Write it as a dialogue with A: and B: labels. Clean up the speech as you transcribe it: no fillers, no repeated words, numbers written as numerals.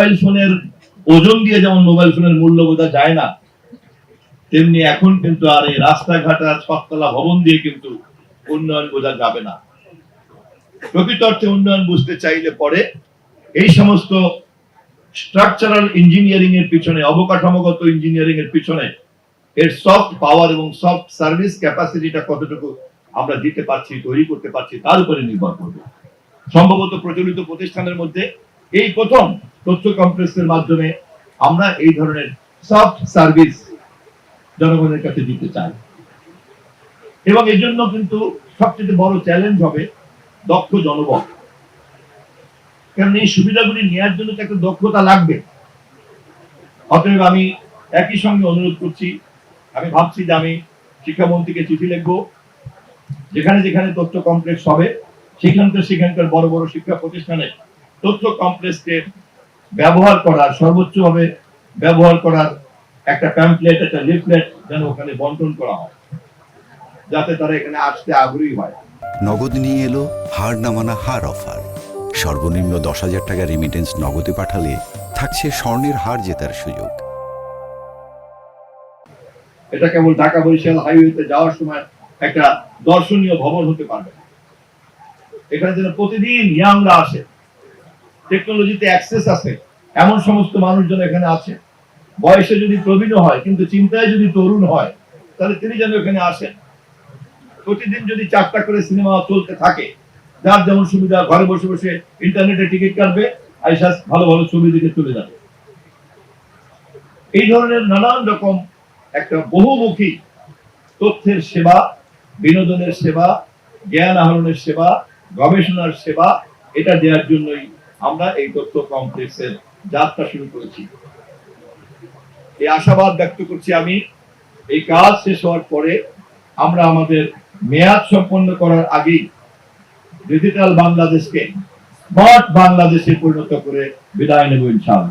A: Mobile ফোনের ওজন দিয়ে যেমন মোবাইল ফোনের মূল্য বোঝা যায় না, তেমনি এখন কিন্তু আর এই রাস্তাঘাট আর ছততলা ভবন দিয়ে কিন্তু উন্নয়ন বোঝা যাবে না। প্রকৃত অর্থে উন্নয়ন বুঝতে চাইলে পরে এই সমস্ত স্ট্রাকচারাল ইঞ্জিনিয়ারিং এর পিছনে, অবকাঠামোগত ইঞ্জিনিয়ারিং এর পিছনে এর সফট পাওয়ার এবং সফট সার্ভিস ক্যাপাসিটিটা কতটুকু আমরা দিতে পারছি, তৈরি করতে পারছি, তার উপরে নির্ভর করবে। সম্ভবত প্রচলিত প্রতিষ্ঠানের মধ্যে এই প্রথম তথ্য কমপ্লেক্সের মাধ্যমে আমরা এই ধরনের সফট সার্ভিস জনগণের কাছে দিতে চাই। এবং এই জন্য কিন্তু সবচেয়ে বড় চ্যালেঞ্জ হবে দক্ষ জনবল। কারণ এই সুবিধাগুলি নেওয়ার জন্য তো একটা দক্ষতা লাগবে। অতএব আমি একই সঙ্গে অনুরোধ করছি, আমি ভাবছি যে আমি শিক্ষামন্ত্রীকে চিঠি লিখবো, যেখানে যেখানে তথ্য কমপ্লেক্স হবে সেখানকার বড় বড় শিক্ষা প্রতিষ্ঠানে তথ্য কমপ্লেক্সকে ব্যবহার করার, সর্বোচ্চভাবে ব্যবহার করার একটা প্যাম্পলেট, একটা লিফলেট যেন ওখানে বন্টন করা হয়, যাতে তারা এখানে আসতে আগ্রহী হয়।
B: নগদ নিয়ে এলো হার না মানা হার অফার। সর্বনিম্ন 10,000 টাকা রেমিটেন্স নগদে পাঠালে থাকছে স্বর্ণের হার জেতার সুযোগ।
A: এটা কেবল ঢাকা বরিশাল হাইওয়েতে যাওয়ার সময় একটা দর্শনীয় ভবন হতে পারবে। এখানে যেন প্রতিদিন ইয়াংরা আসে, টেকনোলজিতে অ্যাক্সেস আছে এমন সমস্ত মানুষজন এখানে আছে। বয়সে যদি প্রবীণ হয় কিন্তু চিন্তায় যদি তরুণ হয়, তাহলে তিনি যেন এখানে আসেন। প্রতিদিন যদি 4টা করে সিনেমা চলতে থাকে, যার যেমন সুবিধা, ঘরে বসে বসে ইন্টারনেটে টিকিট কাটবে, আইসা ভালো ভালো ছবি দেখে চলে যাবে। এই ধরনের নানান রকম একটা বহুমুখী তথ্যের সেবা, বিনোদনের সেবা, জ্ঞান আহরণের সেবা, গবেষণার সেবা, এটা দেওয়ার জন্যই আমরা এই তথ্য কমপ্লেক্সের যাত্রা শুরু করেছি। এই আশাবাদ ব্যক্ত করছি আমি, এই কাজ শেষ হওয়ার পরে আমরা আমাদের মেয়াদ সম্পন্ন করার আগেই ডিজিটাল বাংলাদেশকে স্মার্ট বাংলাদেশে পরিণত করে বিদায় নেব ইনশাআল্লাহ।